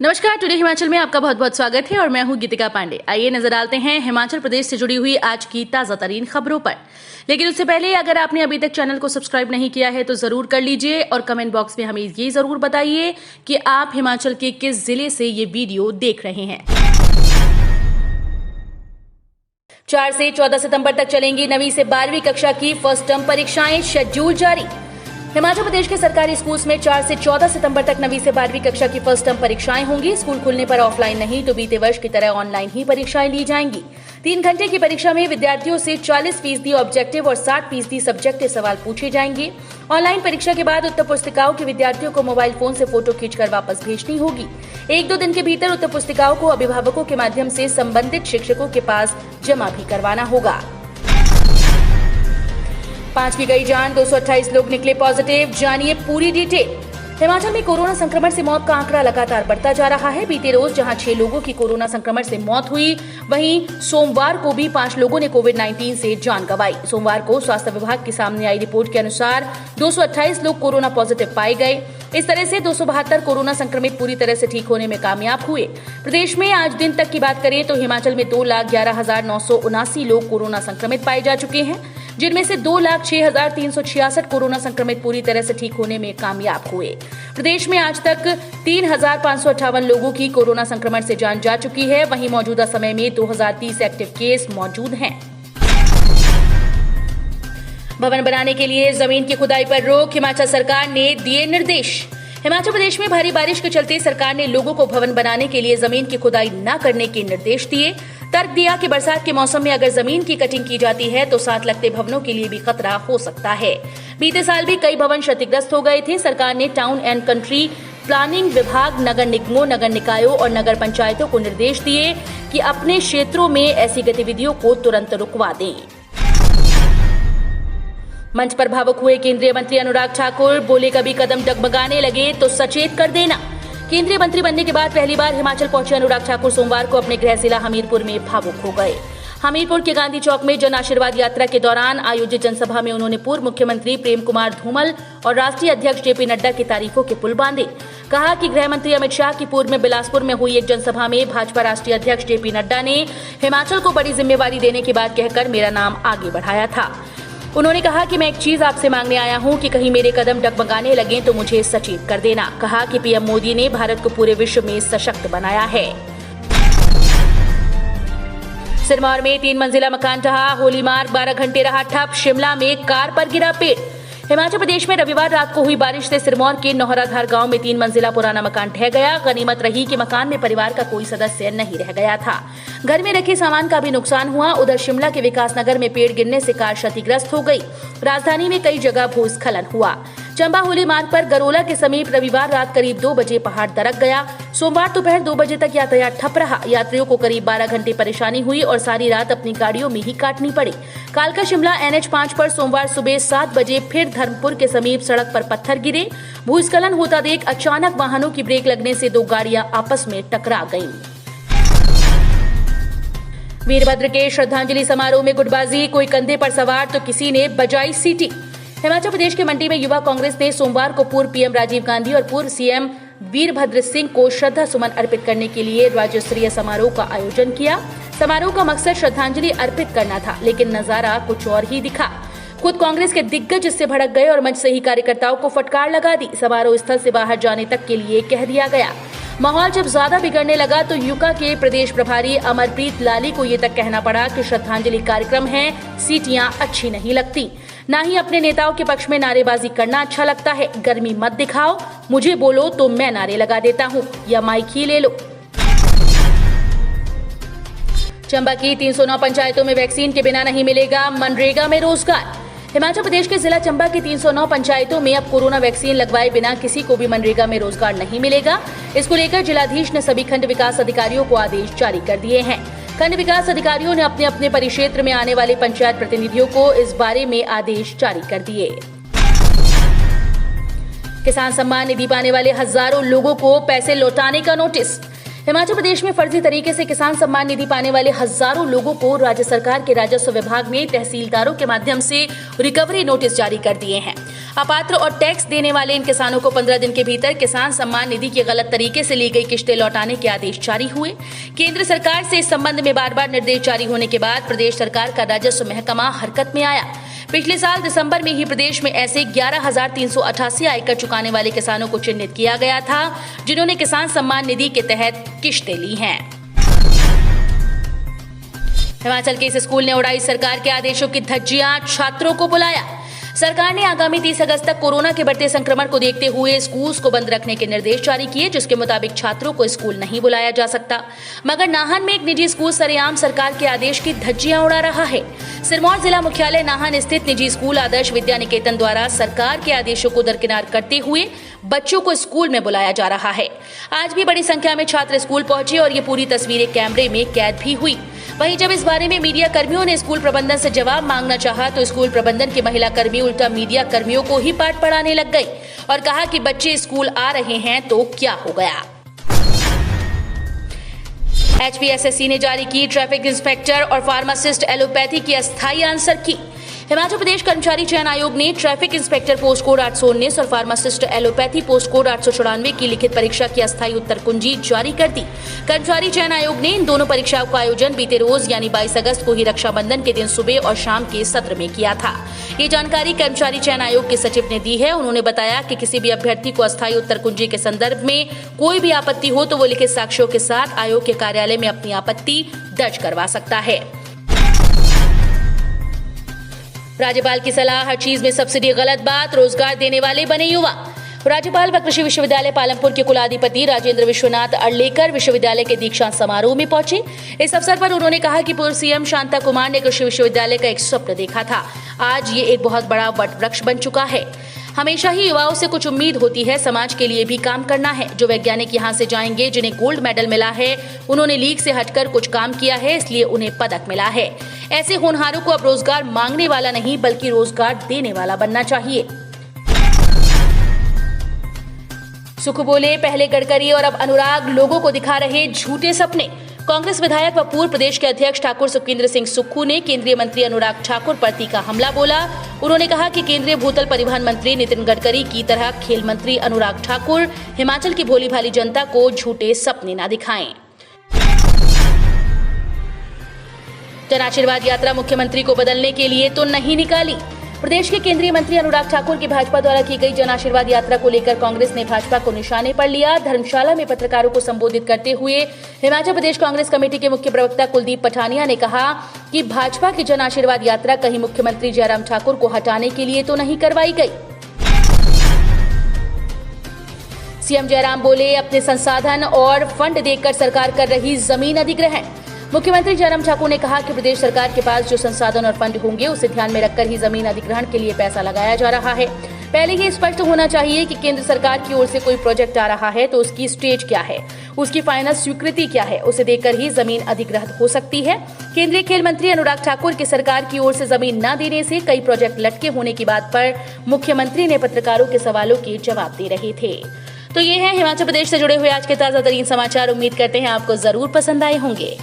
नमस्कार, टुडे हिमाचल में आपका बहुत बहुत स्वागत है और मैं हूं गीतिका पांडे। आइए नजर डालते हैं हिमाचल प्रदेश से जुड़ी हुई आज की ताजा तरीन खबरों पर। लेकिन उससे पहले अगर आपने अभी तक चैनल को सब्सक्राइब नहीं किया है तो जरूर कर लीजिए और कमेंट बॉक्स में हमें ये जरूर बताइए कि आप हिमाचल के किस जिले से ये वीडियो देख रहे हैं। 4 से 14 सितंबर तक चलेंगी 9वीं से 12वीं कक्षा की फर्स्ट टर्म परीक्षाएं, शेड्यूल जारी। हिमाचल प्रदेश के सरकारी स्कूल्स में 4 से 14 सितंबर तक 9वीं से 12वीं कक्षा की फर्स्ट टर्म परीक्षाएं होंगी। स्कूल खुलने पर ऑफलाइन नहीं तो बीते वर्ष की तरह ऑनलाइन ही परीक्षाएं ली जाएंगी। 3 घंटे की परीक्षा में विद्यार्थियों से 40% ऑब्जेक्टिव और 60% सब्जेक्टिव सवाल पूछे जाएंगे। ऑनलाइन परीक्षा के बाद उत्तर पुस्तिकाओं के विद्यार्थियों को मोबाइल फोन से फोटो खींचकर वापस भेजनी होगी। 1-2 दिन के भीतर उत्तर पुस्तिकाओं को अभिभावकों के माध्यम से संबंधित शिक्षकों के पास जमा भी करवाना होगा। 5 की गई जान, 228 लोग निकले पॉजिटिव। जानिए पूरी डिटेल। हिमाचल में कोरोना संक्रमण से मौत का आंकड़ा लगातार बढ़ता जा रहा है। बीते रोज जहां 6 लोगों की कोरोना संक्रमण से मौत हुई, वहीं सोमवार को भी 5 लोगों ने कोविड-19 से जान गंवाई। सोमवार को स्वास्थ्य विभाग की सामने आई रिपोर्ट के अनुसार 228 लोग कोरोना पॉजिटिव पाए गए। इस तरह से 272 कोरोना संक्रमित पूरी तरह से ठीक होने में कामयाब हुए। प्रदेश में आज दिन तक की बात करें तो हिमाचल में 2,11,979 लोग कोरोना संक्रमित पाए जा चुके हैं, जिनमें से 2,06,366 कोरोना संक्रमित पूरी तरह से ठीक होने में कामयाब हुए। प्रदेश में आज तक 3,558 लोगों की कोरोना संक्रमण से जान जा चुकी है। वहीं मौजूदा समय में 2,030 एक्टिव केस मौजूद हैं। भवन बनाने के लिए जमीन की खुदाई पर रोक, हिमाचल सरकार ने दिए निर्देश। हिमाचल प्रदेश में भारी बारिश के चलते सरकार ने लोगों को भवन बनाने के लिए जमीन की खुदाई न करने के निर्देश दिए। तर्क दिया कि बरसात के मौसम में अगर जमीन की कटिंग की जाती है तो साथ लगते भवनों के लिए भी खतरा हो सकता है। बीते साल भी कई भवन क्षतिग्रस्त हो गए थे। सरकार ने टाउन एंड कंट्री प्लानिंग विभाग, नगर निगमों, नगर निकायों और नगर पंचायतों को निर्देश दिए कि अपने क्षेत्रों में ऐसी गतिविधियों को तुरंत रुकवा दें। मंच पर भावुक हुए केंद्रीय मंत्री अनुराग ठाकुर, बोले कभी कदम डगमगाने लगे तो सचेत कर देना। केंद्रीय मंत्री बनने के बाद पहली बार हिमाचल पहुंचे अनुराग ठाकुर सोमवार को अपने गृह जिला हमीरपुर में भावुक हो गए। हमीरपुर के गांधी चौक में जन आशीर्वाद यात्रा के दौरान आयोजित जनसभा में उन्होंने पूर्व मुख्यमंत्री प्रेम कुमार धूमल और राष्ट्रीय अध्यक्ष जेपी नड्डा की तारीफों के पुल बांधे। कहा कि गृह मंत्री अमित शाह की पूर्व में बिलासपुर में हुई एक जनसभा में भाजपा राष्ट्रीय अध्यक्ष जेपी नड्डा ने हिमाचल को बड़ी जिम्मेवारी देने की बात कहकर मेरा नाम आगे बढ़ाया था। उन्होंने कहा कि मैं एक चीज आपसे मांगने आया हूं कि कहीं मेरे कदम डगमगाने लगे तो मुझे सचेत कर देना। कहा कि पीएम मोदी ने भारत को पूरे विश्व में सशक्त बनाया है। सिरमौर में 3 मंजिला मकान ढहा, होली मार्ग 12 घंटे रहा ठप। शिमला में कार पर गिरा पेड़। हिमाचल प्रदेश में रविवार रात को हुई बारिश से सिरमौर के नौहराधार गांव में 3 मंजिला पुराना मकान ढह गया। गनीमत रही कि मकान में परिवार का कोई सदस्य नहीं रह गया था। घर में रखे सामान का भी नुकसान हुआ। उधर शिमला के विकासनगर में पेड़ गिरने से कार क्षतिग्रस्त हो गई। राजधानी में कई जगह भूस्खलन हुआ। चंबा होली मार्ग पर गरोला के समीप रविवार रात करीब 2 बजे पहाड़ दरक गया। सोमवार दोपहर 2 बजे तक यातायात ठप रहा। यात्रियों को करीब 12 घंटे परेशानी हुई और सारी रात अपनी गाड़ियों में ही काटनी पड़ी। कालका शिमला NH5 पर सोमवार सुबह 7 बजे फिर धर्मपुर के समीप सड़क पर पत्थर गिरे। भूस्खलन होता देख अचानक वाहनों की ब्रेक लगने से 2 गाड़ियां आपस में टकरा गईं। वीरभद्र के श्रद्धांजलि समारोह में गुटबाजी, कोई कंधे पर सवार तो किसी ने बजाई सीटी। हिमाचल प्रदेश के मंडी में युवा कांग्रेस ने सोमवार को पूर्व पीएम राजीव गांधी और पूर्व सीएम वीरभद्र सिंह को श्रद्धा सुमन अर्पित करने के लिए राज्य स्तरीय समारोह का आयोजन किया। समारोह का मकसद श्रद्धांजलि अर्पित करना था, लेकिन नजारा कुछ और ही दिखा। खुद कांग्रेस के दिग्गज इससे भड़क गए और मंच से ही कार्यकर्ताओं को फटकार लगा दी। समारोह स्थल से बाहर जाने तक के लिए कह दिया गया। माहौल जब ज्यादा बिगड़ने लगा तो यूका के प्रदेश प्रभारी अमरप्रीत लाली को ये तक कहना पड़ा कि श्रद्धांजलि कार्यक्रम है, सीटियां अच्छी नहीं लगती। ना ही अपने नेताओं के पक्ष में नारेबाजी करना अच्छा लगता है। गर्मी मत दिखाओ, मुझे बोलो तो मैं नारे लगा देता हूँ, या माइक ही ले लो। चंबा की 309 पंचायतों में वैक्सीन के बिना नहीं मिलेगा मनरेगा में रोजगार। हिमाचल प्रदेश के जिला चंबा की 309 पंचायतों में अब कोरोना वैक्सीन लगवाए बिना किसी को भी मनरेगा में रोजगार नहीं मिलेगा। इसको लेकर जिलाधीश ने सभी खंड विकास अधिकारियों को आदेश जारी कर दिए हैं। खंड विकास अधिकारियों ने अपने अपने परिक्षेत्र में आने वाले पंचायत प्रतिनिधियों को इस बारे में आदेश जारी कर दिए। किसान सम्मान निधि पाने वाले हजारों लोगों को पैसे लौटाने का नोटिस। हिमाचल प्रदेश में फर्जी तरीके से किसान सम्मान निधि पाने वाले हजारों लोगों को राज्य सरकार के राजस्व विभाग ने तहसीलदारों के माध्यम से रिकवरी नोटिस जारी कर दिए हैं। अपात्र और टैक्स देने वाले इन किसानों को 15 दिन के भीतर किसान सम्मान निधि की गलत तरीके से ली गई किश्तें लौटाने के आदेश जारी हुए। केंद्र सरकार से इस संबंध में बार-बार निर्देश जारी होने के बाद प्रदेश सरकार का राजस्व महकमा हरकत में आया। पिछले साल दिसंबर में ही प्रदेश में ऐसे 11,388 आयकर चुकाने वाले किसानों को चिन्हित किया गया था, जिन्होंने किसान सम्मान निधि के तहत किश्तें ली हैं। हिमाचल के इस स्कूल ने उड़ाई सरकार के आदेशों की धज्जियां, छात्रों को बुलाया। सरकार ने आगामी 30 अगस्त तक कोरोना के बढ़ते संक्रमण को देखते हुए स्कूल्स को बंद रखने के निर्देश जारी किए, जिसके मुताबिक छात्रों को स्कूल नहीं बुलाया जा सकता। मगर नाहन में एक निजी स्कूल सरेआम सरकार के आदेश की धज्जियां उड़ा रहा है। सिरमौर जिला मुख्यालय नाहन स्थित निजी स्कूल आदर्श विद्या निकेतन द्वारा सरकार के आदेशों को दरकिनार करते हुए बच्चों को स्कूल में बुलाया जा रहा है। आज भी बड़ी संख्या में छात्र स्कूल पहुंचे और ये पूरी तस्वीरें कैमरे में कैद भी हुई। वहीं जब इस बारे में मीडिया कर्मियों ने स्कूल प्रबंधन से जवाब मांगना चाहा तो स्कूल प्रबंधन की महिला कर्मी उल्टा मीडिया कर्मियों को ही पाठ पढ़ाने लग गई और कहा कि बच्चे स्कूल आ रहे हैं तो क्या हो गया। HPSSC ने जारी की ट्रैफिक इंस्पेक्टर और फार्मासिस्ट एलोपैथी की अस्थायी आंसर की। हिमाचल प्रदेश कर्मचारी चयन आयोग ने ट्रैफिक इंस्पेक्टर पोस्ट कोड 819 और फार्मासिस्ट एलोपैथी पोस्ट कोड 894 की लिखित परीक्षा की अस्थायी उत्तर कुंजी जारी कर दी। कर्मचारी चयन आयोग ने इन दोनों परीक्षाओं का आयोजन बीते रोज यानी 22 अगस्त को ही रक्षाबंधन के दिन सुबह और शाम के सत्र में किया था। ये जानकारी कर्मचारी चयन आयोग के सचिव ने दी है। उन्होंने बताया कि किसी भी अभ्यर्थी को अस्थायी उत्तर कुंजी के संदर्भ में कोई भी आपत्ति हो तो वो लिखित साक्ष्यों के साथ आयोग के कार्यालय में अपनी आपत्ति दर्ज करवा सकता है। राज्यपाल की सलाह, हर चीज में सब्सिडी गलत बात, रोजगार देने वाले बने युवा। राज्यपाल व कृषि विश्वविद्यालय पालमपुर के कुलाधिपति राजेंद्र विश्वनाथ अड़लेकर विश्वविद्यालय के दीक्षांत समारोह में पहुंचे। इस अवसर पर उन्होंने कहा कि पूर्व सीएम शांता कुमार ने कृषि विश्वविद्यालय का एक स्वप्न देखा था। आज ये एक बहुत बड़ा वट वृक्ष बन चुका है। हमेशा ही युवाओं से कुछ उम्मीद होती है, समाज के लिए भी काम करना है। जो वैज्ञानिक यहाँ से जाएंगे जिन्हें गोल्ड मेडल मिला है, उन्होंने लीग से हटकर कुछ काम किया है, इसलिए उन्हें पदक मिला है। ऐसे होनहारों को अब रोजगार मांगने वाला नहीं बल्कि रोजगार देने वाला बनना चाहिए। सुख बोले पहले गडकरी और अब अनुराग लोगों को दिखा रहे झूठे सपने। कांग्रेस विधायक व पूर्व प्रदेश के अध्यक्ष ठाकुर सुखविंदर सिंह सुक्खू ने केंद्रीय मंत्री अनुराग ठाकुर पर तीखा हमला बोला। उन्होंने कहा कि केंद्रीय भूतल परिवहन मंत्री नितिन गडकरी की तरह खेल मंत्री अनुराग ठाकुर हिमाचल की भोली भाली जनता को झूठे सपने न दिखाएं। जन आशीर्वाद यात्रा मुख्यमंत्री को बदलने के लिए तो नहीं निकाली। प्रदेश के केंद्रीय मंत्री अनुराग ठाकुर की भाजपा द्वारा की गई जन आशीर्वाद यात्रा को लेकर कांग्रेस ने भाजपा को निशाने पर लिया। धर्मशाला में पत्रकारों को संबोधित करते हुए हिमाचल प्रदेश कांग्रेस कमेटी के मुख्य प्रवक्ता कुलदीप पठानिया ने कहा कि भाजपा की जन आशीर्वाद यात्रा कहीं मुख्यमंत्री जयराम ठाकुर को हटाने के लिए तो नहीं करवाई गई। सीएम जयराम बोले, अपने संसाधन और फंड देकर सरकार कर रही जमीन अधिग्रहण। मुख्यमंत्री जयराम ठाकुर ने कहा कि प्रदेश सरकार के पास जो संसाधन और फंड होंगे उसे ध्यान में रखकर ही जमीन अधिग्रहण के लिए पैसा लगाया जा रहा है। पहले ही स्पष्ट होना चाहिए कि केंद्र सरकार की ओर से कोई प्रोजेक्ट आ रहा है तो उसकी स्टेज क्या है, उसकी फाइनल स्वीकृति क्या है, उसे देखकर ही जमीन अधिग्रहण हो सकती है। केंद्रीय खेल मंत्री अनुराग ठाकुर की सरकार की ओर से जमीन न देने से कई प्रोजेक्ट लटके होने की बात पर मुख्यमंत्री ने पत्रकारों के सवालों के जवाब दे रहे थे। तो ये है हिमाचल प्रदेश से जुड़े हुए आज के ताजा तरीन समाचार। उम्मीद करते हैं आपको जरूर पसंद आए होंगे।